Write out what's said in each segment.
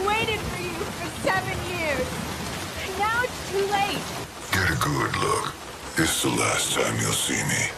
waited for you for 7 years. Now it's too late. Get a good look. It's the last time you'll see me.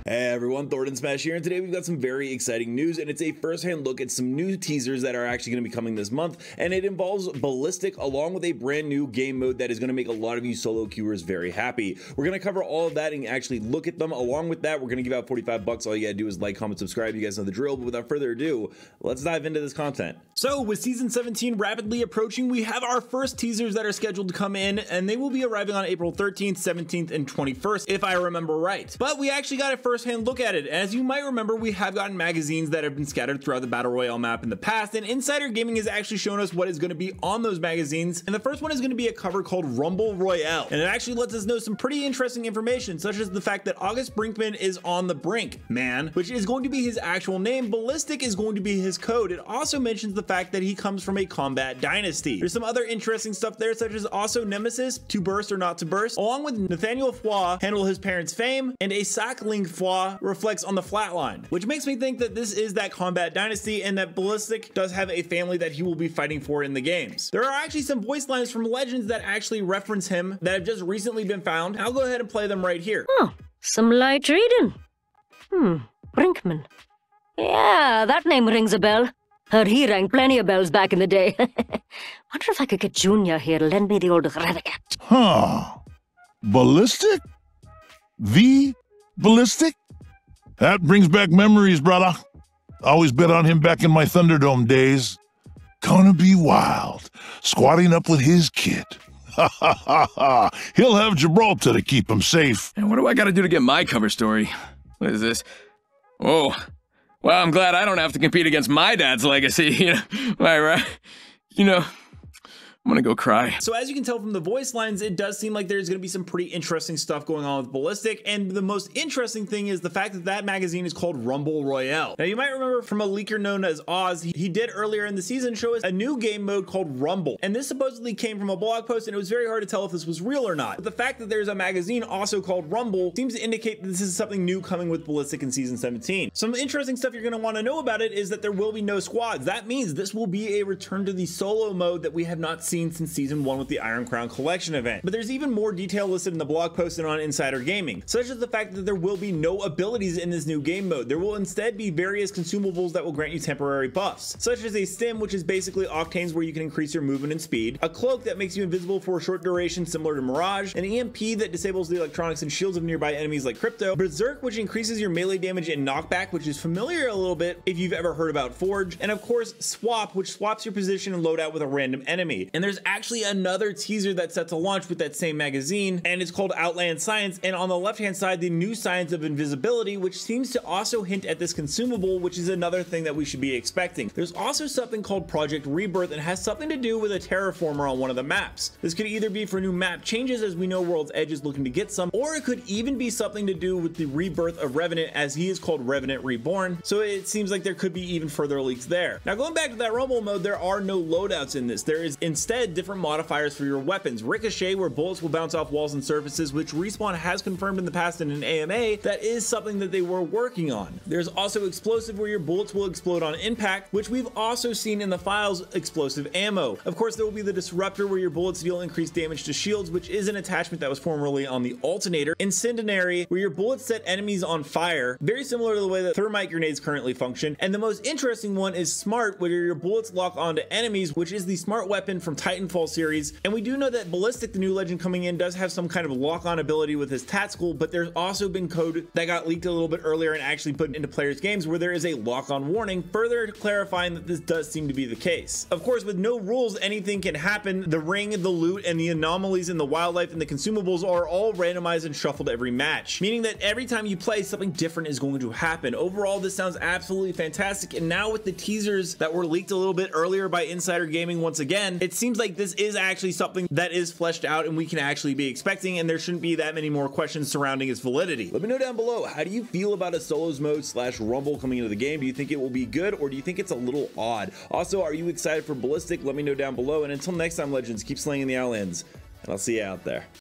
Hey everyone, Thordan Smash here, and today we've got some very exciting news, and it's a first-hand look at some new teasers that are actually going to be coming this month, and it involves Ballistic along with a brand new game mode that is going to make a lot of you solo queuers very happy. We're going to cover all of that and actually look at them. Along with that, we're going to give out 45 bucks. All you gotta do is like, comment, subscribe. You guys know the drill, but without further ado, let's dive into this content. So with season 17 rapidly approaching, we have our first teasers that are scheduled to come in, and they will be arriving on April 13th, 17th, and 21st, if I remember right. But we actually got a first-hand look at it. As you might remember, we have gotten magazines that have been scattered throughout the Battle Royale map in the past, and Insider Gaming has actually shown us what is going to be on those magazines, and the first one is going to be a cover called Rumble Royale, and it actually lets us know some pretty interesting information, such as the fact that August Brinkman is on the brink, man, which is going to be his actual name. Ballistic is going to be his code. It also mentions the fact that he comes from a combat dynasty. There's some other interesting stuff there, such as also Nemesis, to burst or not to burst, along with Nathaniel Foy, handle his parents' fame, and a Sackling Foy reflects on the flatline, which makes me think that this is that combat dynasty and that Ballistic does have a family that he will be fighting for in the games. There are actually some voice lines from Legends that actually reference him that have just recently been found. I'll go ahead and play them right here. Oh, some light reading. Brinkman. Yeah, that name rings a bell. Heard he rang plenty of bells back in the day. Wonder if I could get Junior here to lend me the old Renegat. Huh. Ballistic? The Ballistic? That brings back memories, brother. Always bet on him back in my Thunderdome days. Gonna be wild, squatting up with his kid. Ha ha ha ha. He'll have Gibraltar to keep him safe. And what do I gotta do to get my cover story? What is this? Oh. Well, I'm glad I don't have to compete against my dad's legacy, right? I'm gonna go cry. So as you can tell from the voice lines, it does seem like there's going to be some pretty interesting stuff going on with Ballistic, and the most interesting thing is the fact that that magazine is called Rumble Royale. Now you might remember from a leaker known as Oz, he did earlier in the season show us a new game mode called Rumble, and this supposedly came from a blog post, and it was very hard to tell if this was real or not. But the fact that there's a magazine also called Rumble seems to indicate that this is something new coming with Ballistic in season 17. Some interesting stuff you're going to want to know about it is that there will be no squads. That means this will be a return to the solo mode that we have not seen since season 1 with the Iron Crown Collection event. But there's even more detail listed in the blog post and on Insider Gaming, such as the fact that there will be no abilities in this new game mode. There will instead be various consumables that will grant you temporary buffs, such as a stim, which is basically octanes where you can increase your movement and speed, a cloak that makes you invisible for a short duration similar to Mirage, an EMP that disables the electronics and shields of nearby enemies like Crypto, Berserk, which increases your melee damage and knockback, which is familiar a little bit if you've ever heard about Forge, and of course Swap, which swaps your position and loadout with a random enemy. And there's actually another teaser that's set to launch with that same magazine, and it's called Outland Science, and on the left hand side the new science of invisibility, which seems to also hint at this consumable, which is another thing that we should be expecting. There's also something called Project Rebirth and has something to do with a terraformer on one of the maps. This could either be for new map changes, as we know World's Edge is looking to get some, or it could even be something to do with the rebirth of Revenant, as he is called Revenant Reborn, so it seems like there could be even further leaks there. Now going back to that Rumble mode, there are no loadouts in this. There is instead different modifiers for your weapons. Ricochet, where bullets will bounce off walls and surfaces, which Respawn has confirmed in the past in an AMA that is something that they were working on. There's also Explosive, where your bullets will explode on impact, which we've also seen in the files Explosive Ammo. Of course, there will be the Disruptor, where your bullets deal increased damage to shields, which is an attachment that was formerly on the Alternator. Incendiary, where your bullets set enemies on fire, very similar to the way that thermite grenades currently function. And the most interesting one is Smart, where your bullets lock onto enemies, which is the smart weapon from Titanfall series. And we do know that Ballistic, the new legend coming in, does have some kind of lock-on ability with his tactical, but there's also been code that got leaked a little bit earlier and actually put into players' games where there is a lock-on warning, further clarifying that this does seem to be the case. Of course, with no rules, anything can happen. The ring, the loot, and the anomalies in the wildlife and the consumables are all randomized and shuffled every match, meaning that every time you play, something different is going to happen. Overall, this sounds absolutely fantastic, and now with the teasers that were leaked a little bit earlier by Insider Gaming once again, it seems like this is actually something that is fleshed out and we can actually be expecting, and there shouldn't be that many more questions surrounding its validity. Let me know down below, how do you feel about a solos mode / Rumble coming into the game? Do you think it will be good, or do you think it's a little odd? Also, are you excited for Ballistic? Let me know down below, and until next time, Legends, keep slaying in the Outlands, and I'll see you out there.